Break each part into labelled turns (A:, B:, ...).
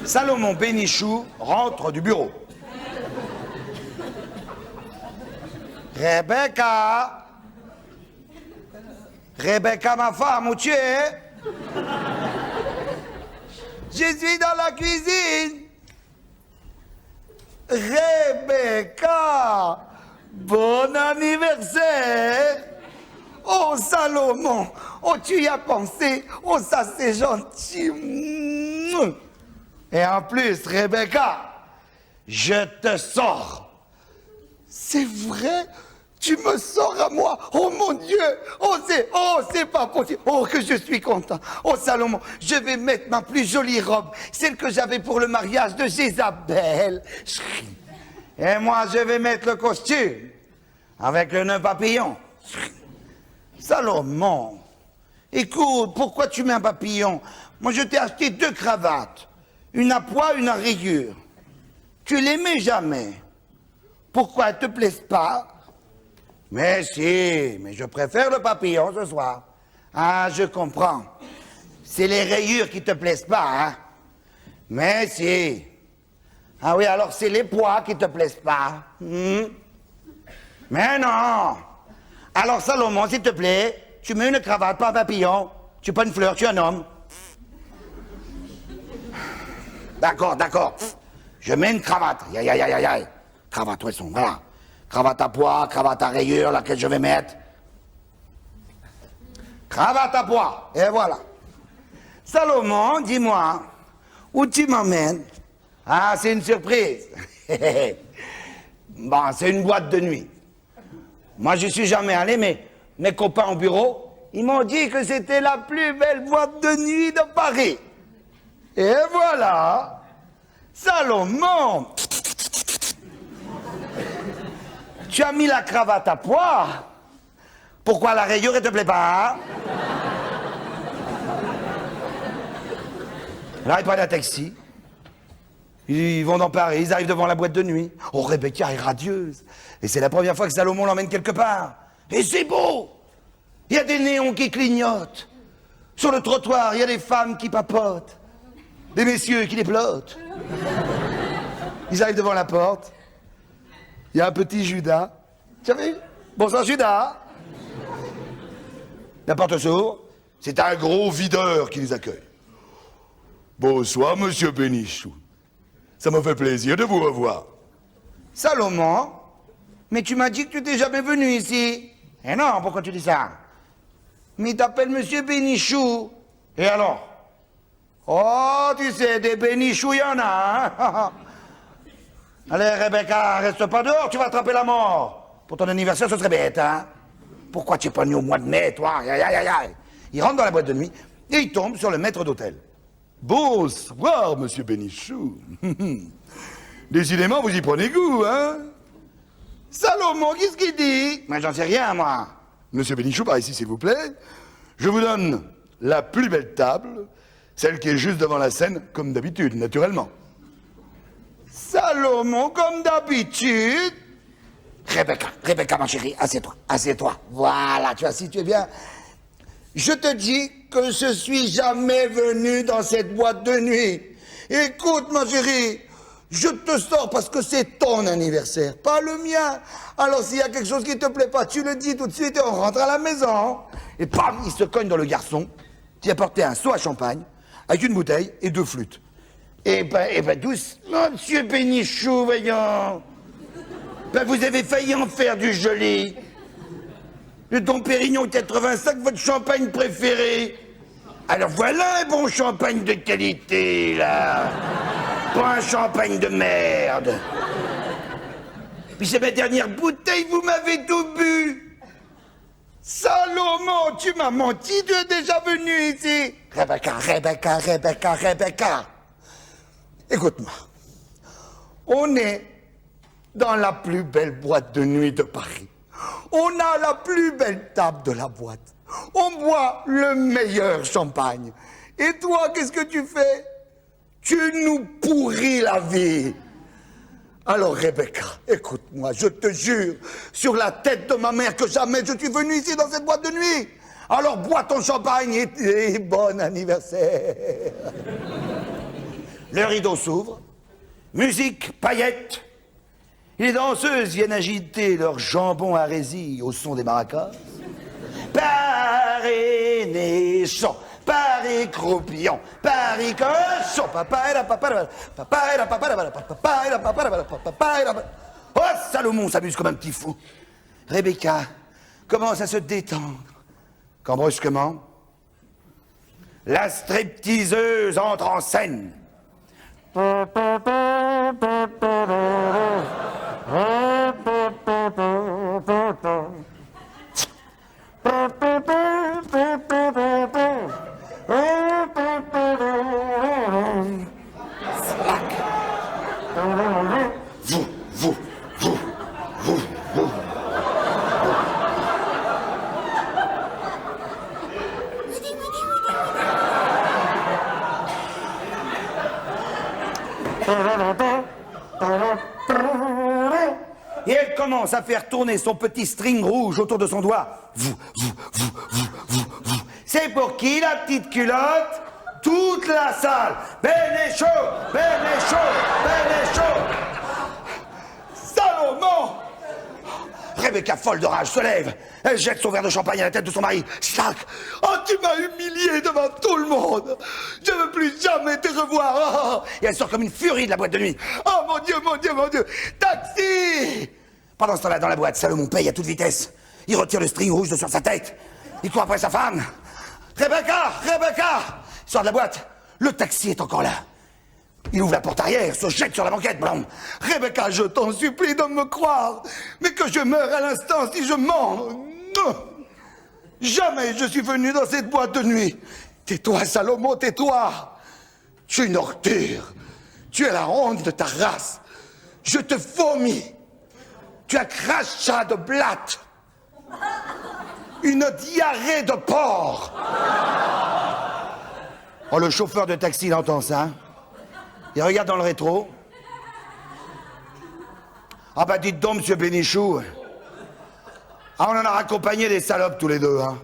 A: Salomon Bénichou rentre du bureau. Rebecca! Rebecca, ma femme, où tu es? Je suis dans la cuisine. Rebecca! Bon anniversaire! Oh, Salomon! Oh, tu y as pensé! Oh, ça, c'est gentil! Et en plus, Rebecca, je te sors! C'est vrai? Tu me sors à moi? Oh mon Dieu! Oh, c'est pas possible! Oh, que je suis content! Oh, Salomon, je vais mettre ma plus jolie robe, celle que j'avais pour le mariage de Jézabel. Et moi, je vais mettre le costume avec le nœud papillon. Salomon, écoute, pourquoi tu mets un papillon? Moi, je t'ai acheté 2 cravates, une à pois, une à rayures. Tu les mets jamais. Pourquoi elles te plaisent pas? Mais si, mais je préfère le papillon ce soir. Ah, je comprends. C'est les rayures qui te plaisent pas, hein? Mais si. Ah oui, alors c'est les pois qui te plaisent pas. Mais non. Alors Salomon, s'il te plaît, tu mets une cravate, pas un papillon. Tu es pas une fleur, tu es un homme. D'accord, d'accord. Je mets une cravate. Aïe. Cravate, où elles sont? Voilà. Cravate à pois, cravate à rayures, laquelle je vais mettre. Cravate à pois, et voilà. Salomon, dis-moi, où tu m'emmènes? Ah, c'est une surprise. Bon, c'est une boîte de nuit. Moi, je suis jamais allé, mais mes copains au bureau, ils m'ont dit que c'était la plus belle boîte de nuit de Paris. Et voilà, Salomon. Tu as mis la cravate à pois. Pourquoi la rayure, elle te plaît pas, hein? Là, ils prennent un taxi. Ils vont dans Paris, ils arrivent devant la boîte de nuit. Oh, Rebecca est radieuse. Et c'est la première fois que Salomon l'emmène quelque part. Et c'est beau. Il y a des néons qui clignotent. Sur le trottoir, il y a des femmes qui papotent. Des messieurs qui les plottent. Ils arrivent devant la porte. Il y a un petit Judas. Tu as vu? Bonsoir Judas. La porte s'ouvre. C'est un gros videur qui les accueille. Bonsoir, monsieur Bénichou. Ça me fait plaisir de vous revoir. Salomon, mais tu m'as dit que tu n'étais jamais venu ici. Eh non, pourquoi tu dis ça? Mais il t'appelle monsieur Bénichou. Et alors? Oh, tu sais, des Bénichou, il y en a, hein? Allez, Rebecca, reste pas dehors, tu vas attraper la mort. Pour ton anniversaire, ce serait bête, hein? Pourquoi tu n'es pas venu au mois de mai, toi? Aïe. Il rentre dans la boîte de nuit et il tombe sur le maître d'hôtel. Bonsoir, monsieur Bénichou. Décidément, vous y prenez goût, hein? Salomon, qu'est-ce qu'il dit? Mais j'en sais rien, moi. Monsieur Bénichou, par ici, s'il vous plaît. Je vous donne la plus belle table, celle qui est juste devant la scène, comme d'habitude, naturellement. Salomon, comme d'habitude. Rebecca, ma chérie, assieds-toi. Voilà, tu vois, si tu es bien. Je te dis que je suis jamais venu dans cette boîte de nuit. Écoute, ma chérie, je te sors parce que c'est ton anniversaire, pas le mien. Alors, s'il y a quelque chose qui te plaît pas, tu le dis tout de suite et on rentre à la maison. Et bam, il se cogne dans le garçon qui a porté un seau à champagne avec une bouteille et 2 flûtes. Eh ben, doucement, monsieur Bénichou, voyons. Ben, vous avez failli en faire du joli. Le Dom Pérignon 85, votre champagne préféré. Alors voilà un bon champagne de qualité, là. Pas un champagne de merde. Puis c'est ma dernière bouteille, vous m'avez tout bu. Salomon, tu m'as menti, tu es déjà venu ici. Rebecca. Écoute-moi. On est dans la plus belle boîte de nuit de Paris. On a la plus belle table de la boîte. On boit le meilleur champagne. Et toi, qu'est-ce que tu fais? Tu nous pourris la vie. Alors, Rebecca, écoute-moi, je te jure, sur la tête de ma mère, que jamais je suis venu ici dans cette boîte de nuit. Alors, bois ton champagne et bon anniversaire. Le rideau s'ouvre. Musique, paillettes. Les danseuses viennent agiter leur jambon à résille au son des maracas. Paris nichon, Paris croupillon, Paris cochon, oh, Salomon s'amuse comme un petit fou. Rebecca commence à se détendre. Quand brusquement, la stripteaseuse entre en scène. Et elle commence à faire tourner son petit string rouge autour de son doigt. C'est pour qui la petite culotte? Toute la salle. Ben et chaud, ben et chaud, ben et chaud. Salomon! Rebecca, folle de rage, se lève. Elle jette son verre de champagne à la tête de son mari. Slack! Oh, tu m'as humilié devant tout le monde! Je ne veux plus jamais te revoir! Oh. Et elle sort comme une furie de la boîte de nuit. Oh mon Dieu, mon Dieu, mon Dieu! Taxi! Pendant ce temps-là, dans la boîte, Salomon paye à toute vitesse. Il retire le string rouge de sur sa tête. Il court après sa femme. Rebecca! Rebecca! Il sort de la boîte. Le taxi est encore là. Il ouvre la porte arrière, se jette sur la banquette, blanc. Rebecca, je t'en supplie de me croire, mais que je meure à l'instant si je mens. Non. Jamais je suis venu dans cette boîte de nuit. Tais-toi, Salomon, tais-toi. Tu es une ordure. Tu es la honte de ta race. Je te vomis. Tu as crachat de blatte. Une diarrhée de porc. Oh, le chauffeur de taxi, il entend ça. Il regarde dans le rétro. Ah bah dites donc, monsieur Bénichou. Ah, on en a raccompagné des salopes tous les deux, hein.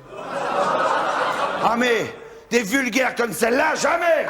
A: Ah mais, des vulgaires comme celle-là, jamais.